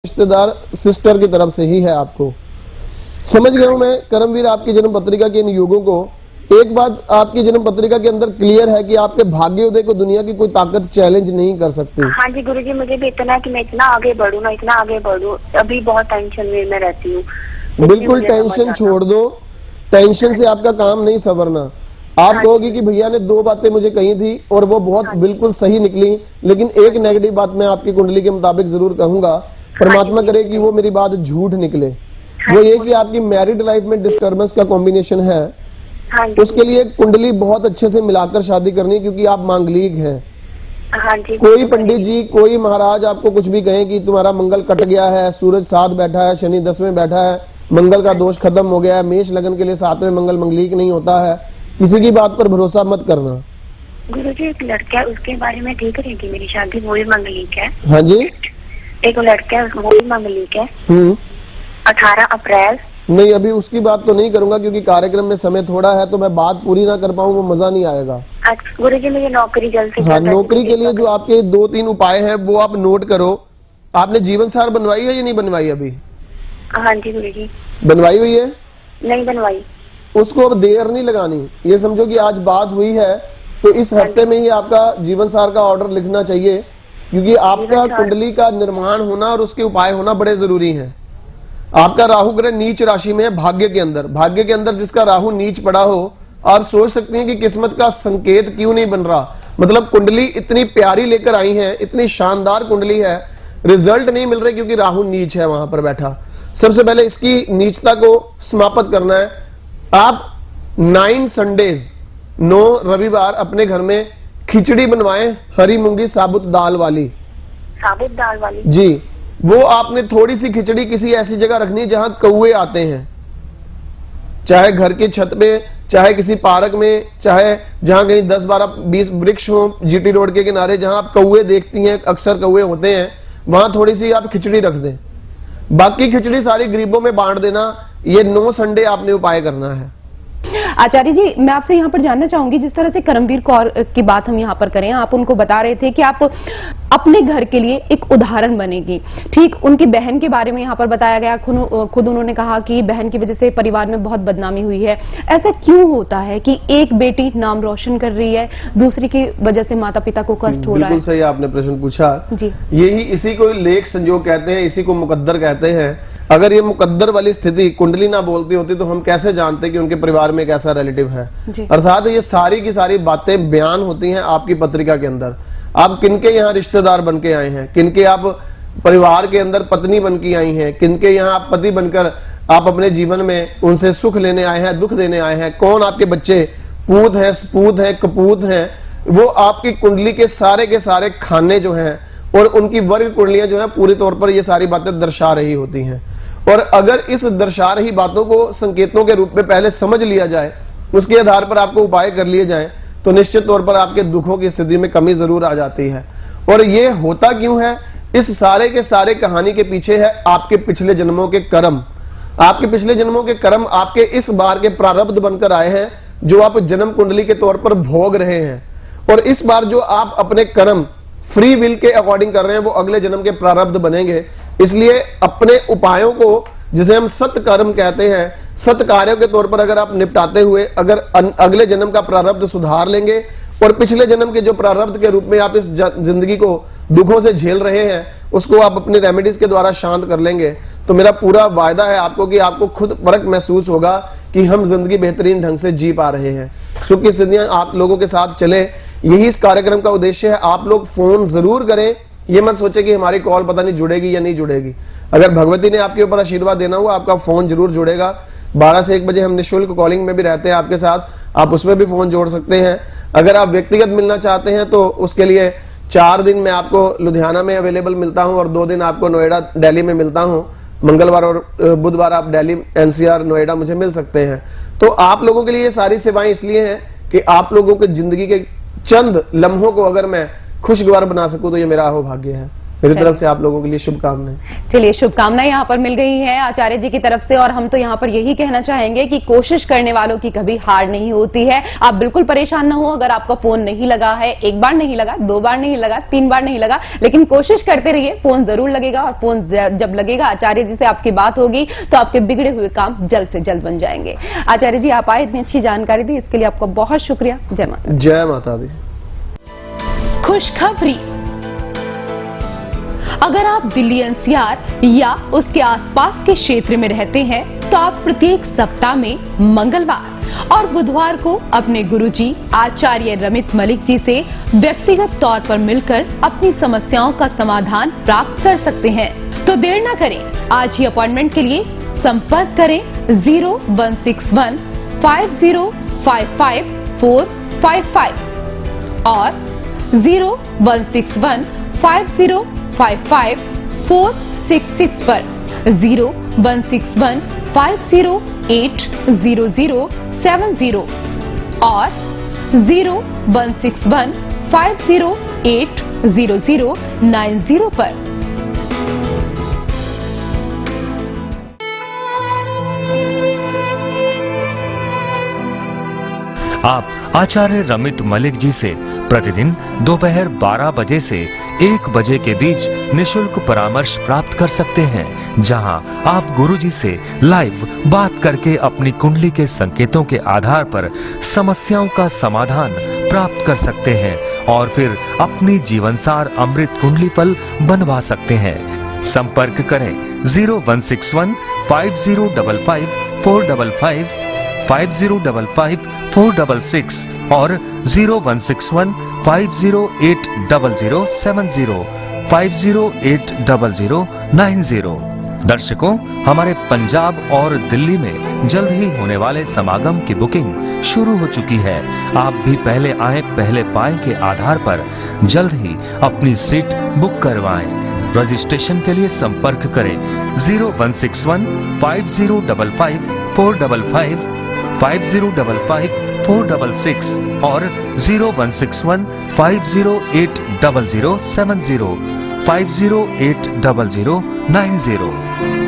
रिश्तेदार सिस्टर की तरफ से ही है। आपको समझ गया हूं मैं। कर्मवीर, आपकी जन्म पत्रिका के इन योगों को एक बात आपकी जन्म पत्रिका के अंदर क्लियर है कि आपके भाग्योदय को दुनिया की कोई ताकत चैलेंज नहीं कर सकती। हाँ जी गुरुजी, मुझे भी इतना है कि मैं इतना आगे बढ़ूं ना, इतना आगे बढ़ूं। अभी बहुत टेंशन में मैं रहती हूँ। बिल्कुल टेंशन छोड़ दो। टेंशन से आपका काम नहीं संवरना। आप कहोगी कि भैया ने दो बातें मुझे कही थी और वो बहुत बिल्कुल सही निकली, लेकिन एक नेगेटिव बात मैं आपकी कुंडली के मुताबिक जरूर कहूंगा, परमात्मा करे कि वो मेरी बात झूठ निकले। वो ये कि आपकी मैरिड लाइफ में डिस्टर्बेंस का कॉम्बिनेशन है। उसके लिए कुंडली बहुत अच्छे से मिलाकर शादी करनी, क्योंकि आप मांगलिक हैं। कोई पंडित जी, कोई महाराज आपको कुछ भी कहें कि तुम्हारा मंगल कट गया है, सूरज 7 बैठा है, शनि 10 में बैठा है, मंगल का दोष खत्म हो गया है, मेष लगन के लिए 7वें मंगल मंगलिक नहीं होता है, किसी की बात पर भरोसा मत करना। गुरुजी, एक लड़का है, उसके बारे में ठीक रहेगी मेरी शादी? वो भी मंगलिक है। हाँ जी, एक लड़का है, वो भी मंगलिक है। 18 अप्रैल। नहीं, अभी उसकी बात तो नहीं करूंगा क्योंकि कार्यक्रम में समय थोड़ा है, तो मैं बात पूरी ना कर पाऊँ वो मजा नहीं आएगा। गुरुजी, मुझे नौकरी जल्द से हाँ, नौकरी के लिए जो आपके 2-3 उपाय हैं वो आप नोट करो। आपने जीवन सार बनवाई है या नहीं बनवाई अभी? हाँ जी गुरुजी। बनवाई हुई है? नहीं बनवाई। उसको अब देर नहीं लगानी। ये समझो कि आज बात हुई है तो इस हफ्ते में ही आपका जीवन सार का ऑर्डर लिखना चाहिए, क्योंकि आपका कुंडली का निर्माण होना और उसके उपाय होना बड़े जरूरी हैं। आपका राहु ग्रह नीच राशि में है, भाग्य के अंदर। भाग्य के अंदर जिसका राहु नीच पड़ा हो, आप सोच सकते हैं कि किस्मत का संकेत क्यों नहीं बन रहा। मतलब कुंडली इतनी प्यारी लेकर आई है, इतनी शानदार कुंडली है, रिजल्ट नहीं मिल रहे क्योंकि राहु नीच है वहां पर बैठा। सबसे पहले इसकी नीचता को समाप्त करना है। आप 9 संडेज 9 रविवार अपने घर में खिचड़ी बनवाएं, हरी मूंगी साबुत दाल वाली। साबुत दाल वाली जी। वो आपने थोड़ी सी खिचड़ी किसी ऐसी जगह रखनी जहां कौवे आते हैं, चाहे घर की छत पे, चाहे किसी पार्क में, चाहे जहां कहीं 10, 12, 20 वृक्ष हो, जीटी रोड के किनारे जहां आप कौवे देखती हैं, अक्सर कौवे होते हैं, वहां थोड़ी सी आप खिचड़ी रख दें। बाकी खिचड़ी सारी गरीबों में बांट देना। ये 9 संडे आपने उपाय करना है। आचार्य जी, मैं आपसे यहाँ पर जानना चाहूंगी, जिस तरह से कर्मवीर कौर की बात हम यहाँ पर करें, आप उनको बता रहे थे कि आप अपने घर के लिए एक उदाहरण बनेगी। ठीक, उनकी बहन के बारे में यहाँ पर बताया गया। खुद उन्होंने कहा कि बहन की वजह से परिवार में बहुत बदनामी हुई है। ऐसा क्यों होता है कि एक बेटी नाम रोशन कर रही है, दूसरी की वजह से माता पिता को कष्ट हो रहा है? बिल्कुल सही आपने प्रश्न पूछा जी। यही इसी को लेख संजोग कहते हैं, इसी को मुकद्दर कहते हैं। अगर ये मुकद्दर वाली स्थिति कुंडली ना बोलती होती तो हम कैसे जानते कि उनके परिवार में एक ऐसा रिलेटिव है। अर्थात ये सारी की सारी बातें बयान होती हैं आपकी पत्रिका के अंदर। आप किनके यहाँ रिश्तेदार बन के आए हैं, किनके आप परिवार के अंदर पत्नी बन के आई हैं, किनके यहाँ आप पति बनकर आप अपने जीवन में उनसे सुख लेने आए हैं, दुख देने आए हैं, कौन आपके बच्चे पूत हैं, सपूत हैं, कपूत हैं, वो आपकी कुंडली के सारे खाने जो हैं और उनकी वर्ग कुंडलियां जो है पूरी तौर पर ये सारी बातें दर्शा रही होती हैं। और अगर इस दर्शा रही बातों को संकेतों के रूप में पहले समझ लिया जाए, उसके आधार पर आपको उपाय कर लिए जाए, तो निश्चित तौर पर आपके दुखों की स्थिति में कमी जरूर आ जाती है। और ये होता क्यों है? इस सारे के सारे कहानी के पीछे है आपके पिछले जन्मों के कर्म। आपके पिछले जन्मों के कर्म आपके इस बार के प्रारब्ध बनकर आए हैं, जो आप जन्म कुंडली के तौर पर भोग रहे हैं। और इस बार जो आप अपने कर्म फ्री विल के अकॉर्डिंग कर रहे हैं, वो अगले जन्म के प्रारब्ध बनेंगे। इसलिए अपने उपायों को, जिसे हम सत्कर्म कहते हैं, सत्कार्यों के तौर पर अगर आप निपटाते हुए अगर अगले जन्म का प्रारब्ध सुधार लेंगे और पिछले जन्म के जो प्रारब्ध के रूप में आप इस जिंदगी को दुखों से झेल रहे हैं, उसको आप अपनी रेमेडीज के द्वारा शांत कर लेंगे, तो मेरा पूरा वायदा है आपको कि आपको खुद फर्क महसूस होगा कि हम जिंदगी बेहतरीन ढंग से जी पा रहे हैं। सुख की स्थितियां आप लोगों के साथ चले, यही इस कार्यक्रम का उद्देश्य है। आप लोग फोन जरूर करें, ये मत सोचे कि हमारी कॉल पता नहीं जुड़ेगी या नहीं जुड़ेगी। अगर भगवती ने आपके ऊपर आशीर्वाद देना हुआ, आपका फोन जरूर जुड़ेगा। 12 से 1 बजे हम निःशुल्क कॉलिंग में भी रहते हैं आपके साथ, आप उसमें भी फोन जोड़ सकते हैं। अगर आप व्यक्तिगत मिलना चाहते हैं तो उसके लिए 4 दिन मैं आपको लुधियाना में अवेलेबल मिलता हूं और 2 दिन आपको नोएडा दिल्ली में मिलता हूं। मंगलवार और बुधवार आप दिल्ली, NCR, नोएडा मुझे मिल सकते हैं। तो आप लोगों के लिए ये सारी सेवाएं इसलिए हैं कि आप लोगों के जिंदगी के चंद लम्हों को अगर मैं खुशगवार बना सकूं तो ये मेरा अहोभाग्य है। मेरी तरफ से आप लोगों के लिए शुभकामनाएं। चलिए, शुभकामनाएं यहाँ पर मिल गई हैं आचार्य जी की तरफ से, और हम तो यहाँ पर यही कहना चाहेंगे कि कोशिश करने वालों की कभी हार नहीं होती है। आप बिल्कुल परेशान ना हो अगर आपका फोन नहीं लगा है, एक बार नहीं लगा, 2 बार नहीं लगा, 3 बार नहीं लगा, लेकिन कोशिश करते रहिए, फोन जरूर लगेगा। और फोन जब लगेगा, आचार्य जी से आपकी बात होगी तो आपके बिगड़े हुए काम जल्द से जल्द बन जाएंगे। आचार्य जी, आप आए, इतनी अच्छी जानकारी दी, इसके लिए आपका बहुत शुक्रिया। जय माता। जय माता दी। खुशखबरी, अगर आप दिल्ली एनसीआर या उसके आसपास के क्षेत्र में रहते हैं तो आप प्रत्येक सप्ताह में मंगलवार और बुधवार को अपने गुरुजी आचार्य रमित मलिक जी से व्यक्तिगत तौर पर मिलकर अपनी समस्याओं का समाधान प्राप्त कर सकते हैं। तो देर न करें, आज ही अपॉइंटमेंट के लिए संपर्क करें 0161 5055 455 और 0161 5055 466 पर 0161 508 0070 और 0161 508 0090 पर। आप आचार्य रमित मलिक जी से प्रतिदिन दोपहर 12 बजे से 1 बजे के बीच निशुल्क परामर्श प्राप्त कर सकते हैं, जहां आप गुरुजी से लाइव बात करके अपनी कुंडली के संकेतों के आधार पर समस्याओं का समाधान प्राप्त कर सकते हैं और फिर अपनी जीवनसार अमृत कुंडली फल बनवा सकते हैं। संपर्क करें 0161 5055 455 5055 466 और 0161 508 0070 508 0090। दर्शकों, हमारे पंजाब और दिल्ली में जल्द ही होने वाले समागम की बुकिंग शुरू हो चुकी है। आप भी पहले आए पहले पाए के आधार पर जल्द ही अपनी सीट बुक करवाएं। रजिस्ट्रेशन के लिए संपर्क करें 0161 5055 455 5055 466 और 0161 508 0070 508 0090।